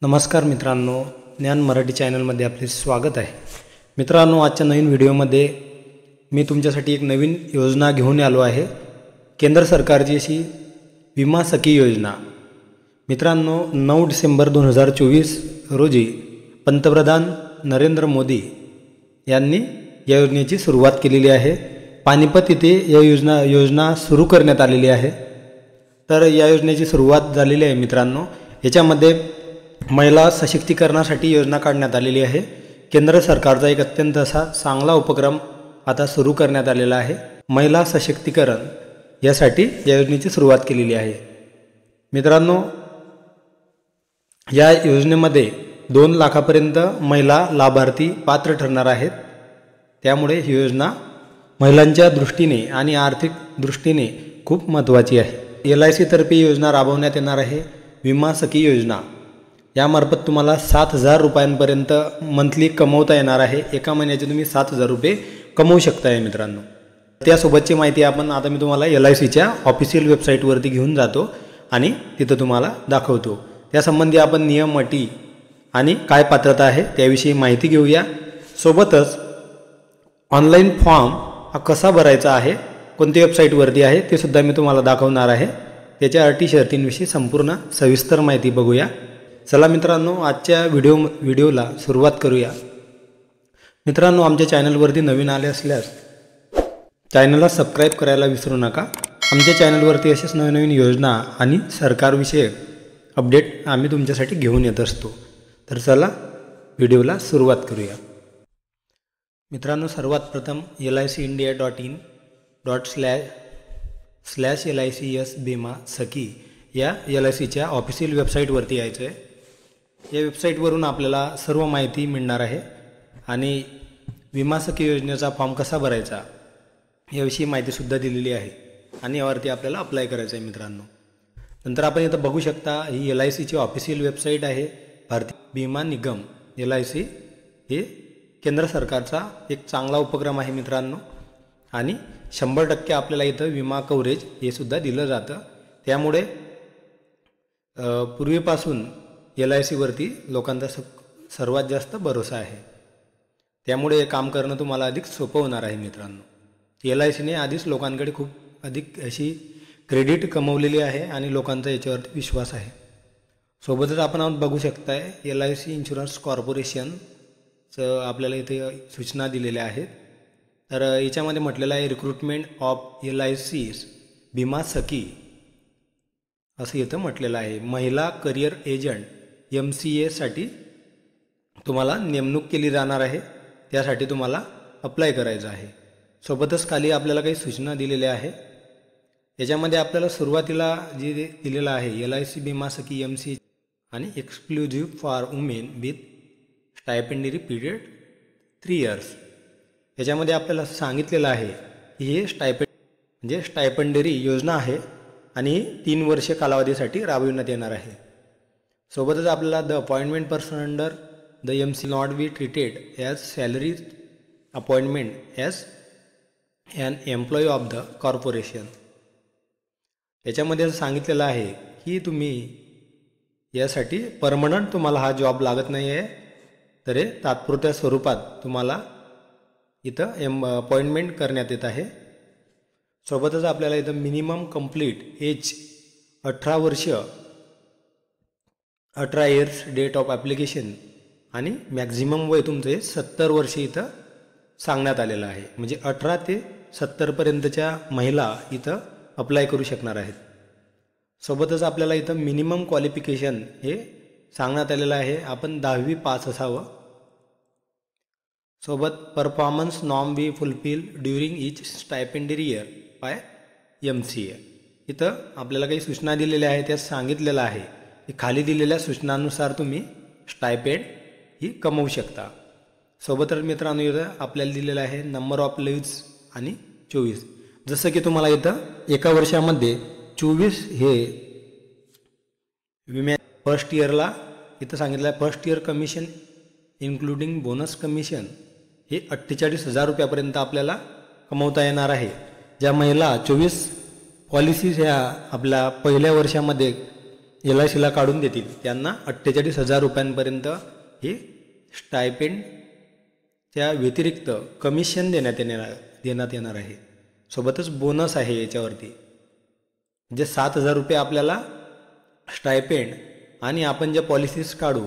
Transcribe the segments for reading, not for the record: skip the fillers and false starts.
नमस्कार मित्रांनो, ज्ञान मराठी चॅनलमध्ये आपले स्वागत आहे। मित्रांनो, आजच्या नवीन व्हिडिओमध्ये मी तुमच्यासाठी एक नवीन योजना घेऊन आलो आहे। केंद्र सरकारची अशी विमा सखी योजना। मित्रांनो, 9 डिसेंबर 2024 रोजी पंतप्रधान नरेंद्र मोदी यांनी या योजनेची सुरुवात केलेली आहे। पानिपत येथे या योजना सुरू करण्यात आलेली आहे। तर या योजनेची सुरुवात झालेली आहे। मित्रांनो, याच्यामध्ये महिला सशक्तीकरणासाठी योजना काढण्यात आलेली आहे। केंद्र सरकारचा एक अत्यंत असा चांगला उपक्रम आता सुरू करण्यात आलेला आहे। महिला सशक्तीकरण यासाठी या योजनेची सुरुवात केलेली आहे। मित्रांनो, या योजनेमध्ये 2 लाखापर्यंत महिला लाभार्थी पात्र ठरणार आहेत। त्यामुळे ही योजना महिलांच्या दृष्टीने आणि आर्थिक दृष्टीने खूप महत्त्वाची आहे। LIC तर्फे योजना राबवण्यात येणार आहे। विमा सखी योजना यामार्फत तुम्हाला 7,000 रुपयांपर्यंत मंथली कमवता येणार आहे। एका महिन्याचे तुम्ही 7,000 रुपये कमवू शकताय। मित्रांनो, त्यासोबतची माहिती आता मी तुम्हाला LICच्या ऑफिशियल वेबसाईटवरती घेऊन जातो आणि तिथं तुम्हाला दाखवतो। त्यासंबंधी आपण नियम, अटी आणि काय पात्रता आहे त्याविषयी माहिती घेऊया। सोबतच ऑनलाईन फॉर्म हा कसा भरायचा आहे, कोणत्या वेबसाईटवरती आहे ते सुद्धा मी तुम्हाला दाखवणार आहे। त्याच्या अटी शर्तींविषयी संपूर्ण सविस्तर माहिती बघूया। चला मित्रांनो, आजच्या व्हिडिओला सुरुवात करूया। मित्रांनो, आमच्या चॅनलवरती नवीन आले असल्यास चॅनलला सबस्क्राईब करायला विसरू नका। आमच्या चॅनलवरती अशाच नवीन योजना आणि सरकारविषयक अपडेट आम्ही तुमच्यासाठी घेऊन येत असतो। तर चला व्हिडिओला सुरुवात करूया। मित्रांनो, सर्वात प्रथम licindia.in//LICS बीमा सखी या LICच्या ऑफिशियल वेबसाईटवरती यायचं आहे। या वेबसाईटवरून आपल्याला सर्व माहिती मिळणार आहे आणि विमा सखी योजनेचा फॉर्म कसा भरायचा याविषयी माहितीसुद्धा दिलेली आहे आणि यावरती आपल्याला अप्लाय करायचं आहे। मित्रांनो, नंतर आपण इथं बघू शकता, ही LICची ऑफिशियल वेबसाईट आहे। भारतीय विमा निगम LIC हे केंद्र सरकारचा एक चांगला उपक्रम आहे मित्रांनो, आणि 100% आपल्याला इथं विमा कव्हरेज हे सुद्धा दिलं जातं। त्यामुळे पूर्वीपासून LICवरती लोकांचा सर्वात जास्त भरोसा आहे। त्यामुळे हे काम करणं तुम्हाला अधिक सोपं होणार आहे। मित्रांनो, LICने आधीच लोकांकडे खूप अधिक अशी क्रेडिट कमवलेली आहे आणि लोकांचा याच्यावरती विश्वास आहे। सोबतच आपण बघू शकताय, LIC इन्शुरन्स कॉर्पोरेशनचं आपल्याला इथे सूचना दिलेल्या आहेत। तर याच्यामध्ये म्हटलेलं आहे, रिक्रुटमेंट ऑफ LIC's विमा सखी असं इथं म्हटलेलं आहे। महिला करिअर एजंट MCA साठी तुम्हाला नेमणूक केली जाणार आहे। त्यासाठी तुम्हाला अप्लाय करायचं आहे। सोबतच खाली आपल्याला काही सूचना दिलेल्या आहे। याच्यामध्ये आपल्याला सुरुवातीला जे दिलेलं आहे, LIC विमा सखी MCA आणि exclusive for women with stipendiary period 3 years. याच्यामध्ये आपल्याला सांगितलेलं आहे की हे स्टायपेंडरी योजना आहे आणि 3 वर्ष कालावधीसाठी राबविण्यात येणार आहे। सोबतच आपल्याला the appointment person under the MC not be treated as salary appointment as an employee of the corporation. याच्यामध्ये सांगितलेलं आहे की तुम्ही यासाठी परमनंट तुम्हाला हा जॉब लागत नाही आहे, तर हे तात्पुरत्या स्वरूपात तुम्हाला इथं अपॉइंटमेंट करण्यात येत आहे। सोबतच आपल्याला इथं मिनिमम कंप्लीट एज 18 वर्ष 18 इयर्स डेट ऑफ ॲप्लिकेशन आणि मॅक्झिमम वय तुमचे 70 वर्ष इथं सांगण्यात आलेलं आहे। म्हणजे 18 ते 70पर्यंतच्या महिला इथं अप्लाय करू शकणार आहेत। सोबतच आपल्याला इथं मिनिमम क्वालिफिकेशन हे सांगण्यात आलेलं आहे, आपण 10वी पास असावं। सोबत performance norm be fulfil during each stipendiary year bye MCA। इथं आपल्याला काही सूचना दिलेल्या आहेत, त्यात सांगितलेलं आहे की खाली दिलेल्या सूचनांनुसार तुम्ही स्टायपेंड ही कमवू शकता। सोबतच मित्रांनो, इथं आपल्याला दिलेलं आहे नंबर ऑफ लिव्ज आणि 24। जसं की तुम्हाला इथं एका वर्षामध्ये 24 हे विम्या फर्स्ट इयरला इथं सांगितलं आहे। First year commission including bonus commission हे 48,000 रुपयापर्यंत आपल्याला कमवता येणार आहे। ज्या महिला 24 पॉलिसीज ह्या आपल्या पहिल्या वर्षामध्ये LICला काढून देतील त्यांना 48,000 रुपयांपर्यंत हे स्टायपेंडच्या व्यतिरिक्त कमिशन देण्यात येणार आहे. सोबतच बोनस आहे याच्यावरती. म्हणजे 7,000 रुपये आपल्याला स्टायपेंड आणि आपण ज्या पॉलिसीज काढू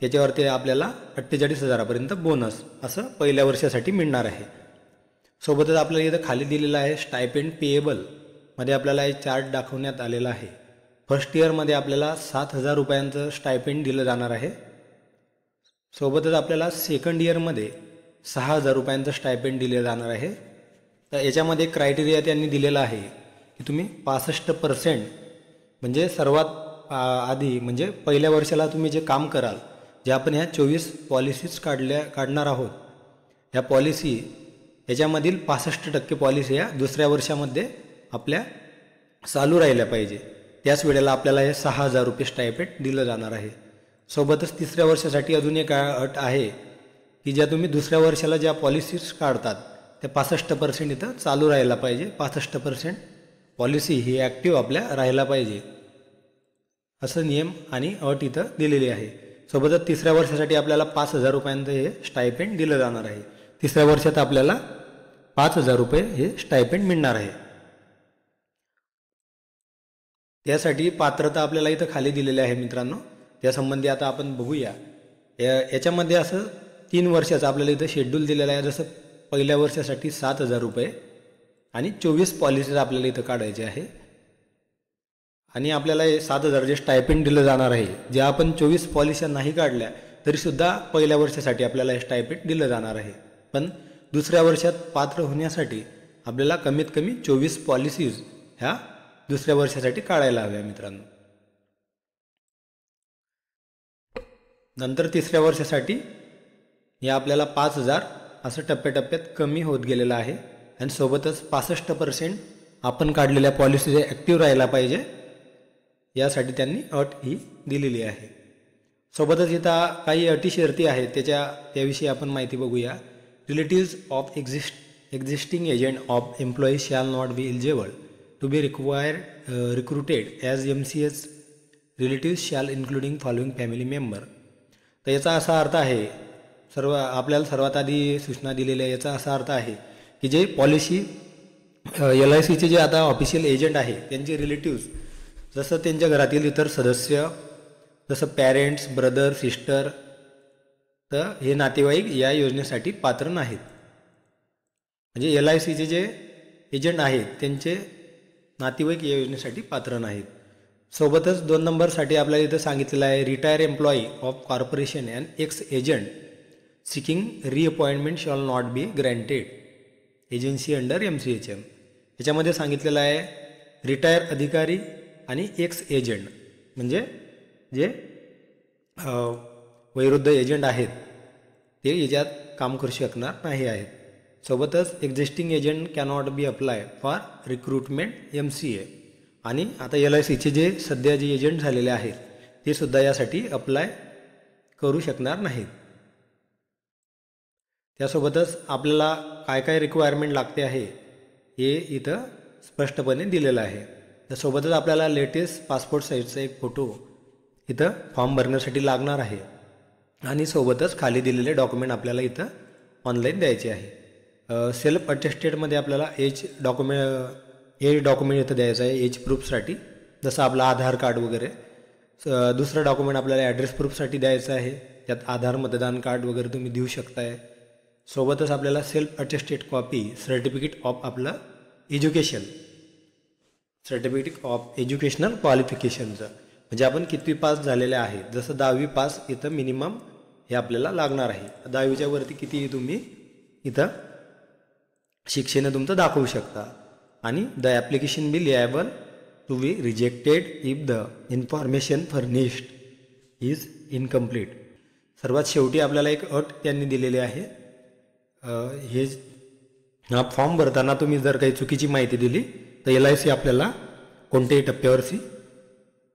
त्याच्यावरती आपल्याला 48,000पर्यंत बोनस असं पहिल्या वर्षासाठी मिळणार आहे. सोबतच आपल्याला इथं खाली दिलेलं आहे स्टायपेंड पेएबल मध्ये आपल्याला एक चार्ट दाखवण्यात आलेला आहे. फर्स्ट इयरमध्ये आपल्याला 7,000 रुपयांचं स्टायपेंड दिलं जाणार आहे. सोबतच आपल्याला सेकंड इयरमध्ये 6,000 रुपयांचं स्टायपेंड दिले जाणार आहे. तर याच्यामध्ये क्रायटेरिया त्यांनी दिलेला आहे की तुम्ही 65% म्हणजे सर्वात आधी म्हणजे पहिल्या वर्षाला तुम्ही जे काम कराल, जे आपण ह्या 24 पॉलिसीज काढणार आहोत, ह्या पॉलिसी याच्यामधील 65% पॉलिसी या दुसऱ्या वर्षामध्ये आपल्या चालू राहिल्या पाहिजे. त्याच वेळेला आपल्याला हे 6,000 रुपये स्टायपेंड दिलं जाणार आहे. सोबतच तिसऱ्या वर्षासाठी अजून एक अट आहे की ज्या तुम्ही दुसऱ्या वर्षाला ज्या पॉलिसीज काढतात त्या 65% इथं चालू राहायला पाहिजे. 65% पॉलिसी ही ॲक्टिव्ह आपल्या राहायला पाहिजे असं नियम आणि अट इथं दिलेली आहे. सोबतच तिसऱ्या वर्षासाठी आपल्याला 5,000 रुपयांचं हे स्टायपेंड दिलं जाणार आहे. तिसऱ्या वर्षात आपल्याला 5,000 रुपये हे स्टायपेंड मिळणार आहे. त्यासाठी पात्रता आपल्याला इथं खाली दिलेली आहे मित्रांनो. त्यासंबंधी आता आपण बघूया. याच्यामध्ये असं 3 वर्षाचं आपल्याला इथं शेड्यूल दिलेलं आहे. जसं पहिल्या वर्षासाठी 7,000 रुपये आणि 24 पॉलिसीज आपल्याला इथं काढायचे आहे. आणि आपल्याला हे 7,000 जे स्टायपेंड दिलं जाणार आहे, ज्या आपण 24 पॉलिसी नाही काढल्या तरीसुद्धा पहिल्या वर्षासाठी आपल्याला हे स्टायपेंड दिलं जाणार आहे. पण दुसऱ्या वर्षात पात्र होण्यासाठी आपल्याला कमीत कमी 24 पॉलिसीज ह्या दुसऱ्या वर्षासाठी काढायला हव्या मित्रांनो. नंतर तिसऱ्या वर्षासाठी हे आपल्याला 5,000 असं टप्प्याटप्प्यात कमी होत गेलेलं आहे. आणि सोबतच 65% आपण काढलेल्या पॉलिसीज ॲक्टिव्ह राहायला पाहिजे यासाठी त्यांनी अट ही दिलेली आहे. सोबतच इथं काही अटी शर्ती आहेत त्याविषयी आपण माहिती बघूया. Relatives of existing agent of employee shall not be eligible to be recruited as MCS relatives shall including following family member. तर याचा असा अर्थ आहे, आपल्याला सर्वात आधी सूचना दिलेल्या याचा असा अर्थ आहे की जे पॉलिसी LICचे जे आता ऑफिशियल एजंट आहे त्यांचे रिलेटिव्स, जसं त्यांच्या घरातील इतर सदस्य, जसं पॅरेंट्स, ब्रदर, सिस्टर, तर हे नातेवाईक या योजनेसाठी पात्र नाहीत. म्हणजे LICचे जे एजंट आहेत त्यांचे नातेवाईक या योजनेसाठी पात्र नाहीत. सोबतच 2 नंबरसाठी आपल्याला इथं सांगितलेलं आहे retire employee of corporation and ex agent seeking reappointment shall not be granted agency under MCHM. याच्यामध्ये सांगितलेलं आहे रिटायर अधिकारी आणि एक्स एजंट म्हणजे जे वयोवृद्ध एजंट आहेत ते याच्यात काम करू शकणार नाही आहेत. सोबतच existing agent cannot be apply for recruitment MCA. आणि आता LICचे जे सध्या जे एजंट झालेले आहेत ते सुद्धा यासाठी अप्लाय करू शकणार नाहीत. त्यासोबतच आपल्याला काय काय रिक्वायरमेंट लागते आहे हे इथं स्पष्टपणे दिलेलं आहे. त्यासोबतच आपल्याला लेटेस्ट पासपोर्ट साईजचा एक फोटो इथं फॉर्म भरण्यासाठी लागणार आहे. आणि सोबतच खाली दिलेले डॉक्युमेंट आपल्याला इथं ऑनलाईन द्यायचे आहे. सेल्फ अटेस्टेडमध्ये आपल्याला एज डॉक्युमेंट इथं द्यायचं आहे एज प्रूफसाठी, जसं आपलं आधार कार्ड वगैरे. दुसरं डॉक्युमेंट आपल्याला ॲड्रेस प्रूफसाठी द्यायचं आहे, त्यात आधार, मतदान कार्ड वगैरे तुम्ही देऊ शकताय. सोबतच आपल्याला self attested copy certificate of आपलं एज्युकेशन, सर्टिफिकेट ऑफ एज्युकेशनल क्वालिफिकेशनचं, म्हणजे आपण कितवी पास झालेले आहे. जसं 10वी पास इथं मिनिमम हे आपल्याला लागणार आहे. 10वीच्या वरती किती तुम्ही इथं शिक्षण तुमचं दाखवू शकता. आणि the application be liable to be rejected if the information furnished is incomplete. सर्वात शेवटी आपल्याला एक अट त्यांनी दिलेली आहे. हे हा फॉर्म भरताना तुम्ही जर काही चुकीची माहिती दिली तर LIC आपल्याला कोणत्याही टप्प्यावरची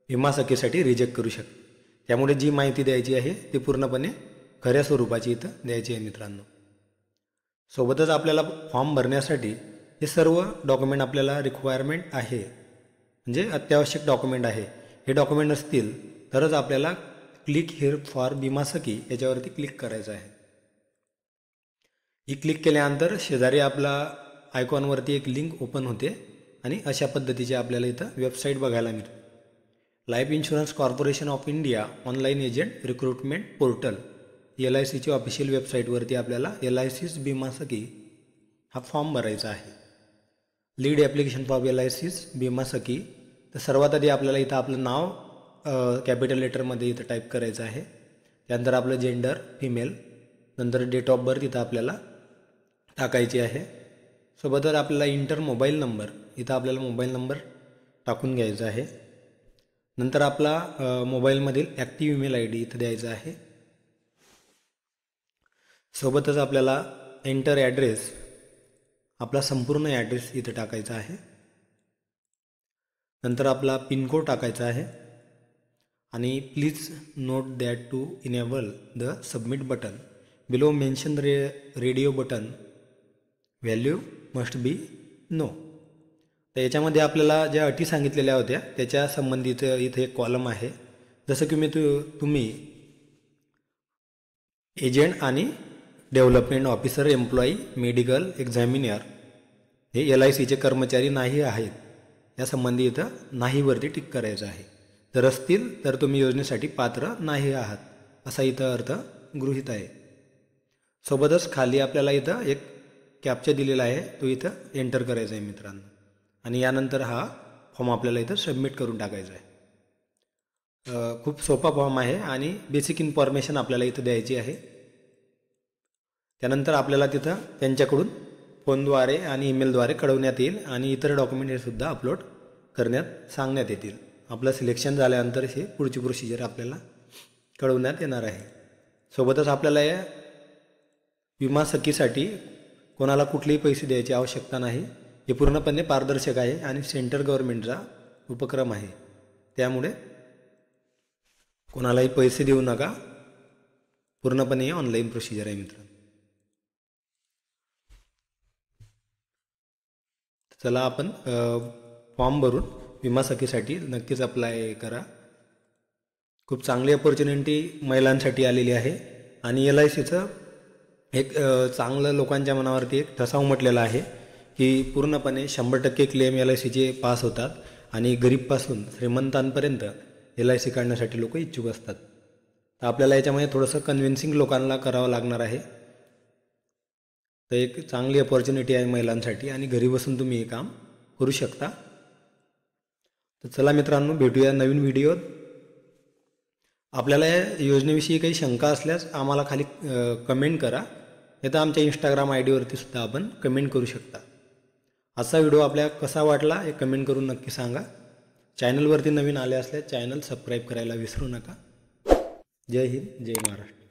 विमा सखेसाठी रिजेक्ट करू शकते. त्यामुळे जी माहिती द्यायची आहे ती पूर्णपणे खऱ्या स्वरूपाची इथं द्यायची आहे मित्रांनो. सोबतच आपल्याला फॉर्म भरण्यासाठी हे सर्व डॉक्युमेंट आपल्याला रिक्वायरमेंट आहे, म्हणजे अत्यावश्यक डॉक्युमेंट आहे. हे डॉक्युमेंट असतील तरच आपल्याला क्लिक हिअर फॉर विमा सखी याच्यावरती क्लिक करायचं आहे. ही क्लिक केल्यानंतर शेजारी आपला आयकॉनवरती एक लिंक ओपन होते आणि अशा पद्धतीचे आपल्याला इथं वेबसाईट बघायला मिळते. Life insurance corporation of India online agent recruitment portal LICची ऑफिशियल वेबसाईटवरती आपल्याला LIC's विमा सखी हा फॉर्म भरायचा आहे. लीड ॲप्लिकेशन फॉर LIC's विमा सखी. तर सर्वात आधी आपल्याला इथं आपलं नाव कॅपिटल लेटरमध्ये इथं टाईप करायचं आहे. त्यानंतर आपलं जेंडर फिमेल, नंतर डेट ऑफ बर्थ इथं आपल्याला टाकायची आहे. सोबतच आपल्याला इंटर मोबाईल नंबर इथं आपल्याला मोबाईल नंबर टाकून घ्यायचा आहे. नंतर आपला मोबाईलमधील ॲक्टिव्ह ईमेल ID इथं द्यायचा आहे. सोबतच आपल्याला एंटर ॲड्रेस आपला संपूर्ण ॲड्रेस इथं टाकायचा आहे. नंतर आपला पिनकोड टाकायचा आहे आणि please note that to enable the submit button below mention radio button value must be no. तर याच्यामध्ये आपल्याला ज्या अटी सांगितलेल्या होत्या त्याच्या संबंधित इथे एक कॉलम आहे. जसं की तुम्ही एजंट आणि development officer employee medical examiner हे LICचे कर्मचारी नाही आहेत यासंबंधी इथं नाहीवरती टिक करायचं आहे. जर असतील तर तुम्ही योजनेसाठी पात्र नाही आहात असा इथं अर्थ गृहीत आहे. सोबतच खाली आपल्याला इथं एक कॅप्चा दिलेला आहे, तो इथं एंटर करायचा आहे मित्रांनो. आणि यानंतर हा फॉर्म आपल्याला इथं सबमिट करून टाकायचा आहे. खूप सोपा फॉर्म आहे आणि बेसिक इन्फॉर्मेशन आपल्याला इथं द्यायची आहे. त्यानंतर आपल्याला तिथं त्यांच्याकडून फोनद्वारे आणि ईमेलद्वारे कळवण्यात येईल आणि इतर डॉक्युमेंट हे सुद्धा अपलोड करण्यात सांगण्यात येतील. आपलं सिलेक्शन झाल्यानंतर हे पुढची प्रोसिजर आपल्याला कळवण्यात येणार आहे. सोबतच आपल्याला या विमा सखीसाठी कोणाला कुठलेही पैसे द्यायची आवश्यकता नाही. हे पूर्णपणे पारदर्शक आहे आणि सेंट्रल गव्हर्नमेंटचा उपक्रम आहे. त्यामुळे कोणालाही पैसे देऊ नका. पूर्णपणे ऑनलाईन प्रोसिजर आहे मित्रांनो. चला आपण फॉर्म भरून विमा सखीसाठी नक्कीच अप्लाय करा. खूप चांगली अपॉर्च्युनिटी महिलांसाठी आलेली आहे आणि LICचं एक चांगलं लोकांच्या मनावरती एक ठसा उमटलेला आहे की पूर्णपणे 100% क्लेम LICचे पास होतात आणि गरीबपासून श्रीमंतांपर्यंत LIC काढण्यासाठी लोक इच्छुक असतात. तर आपल्याला याच्यामध्ये थोडंसं कन्व्हिन्सिंग लोकांना करावं लागणार आहे. तर एक चांगली अपॉर्च्युनिटी आहे महिलांसाठी आणि घरी बसून तुम्ही हे काम करू शकता. तर चला मित्रांनो, भेटूया नवीन व्हिडिओत. आपल्याला या योजनेविषयी काही शंका असल्यास आम्हाला खाली कमेंट करा, नाही तर आमच्या Instagram ID वरती सुद्धा आपण कमेंट करू शकता. असा व्हिडिओ आपल्याला कसा वाटला हे कमेंट करून नक्की सांगा. चॅनलवरती नवीन आले असल्यास चॅनल सबस्क्राईब करायला विसरू नका. जय हिंद, जय महाराष्ट्र.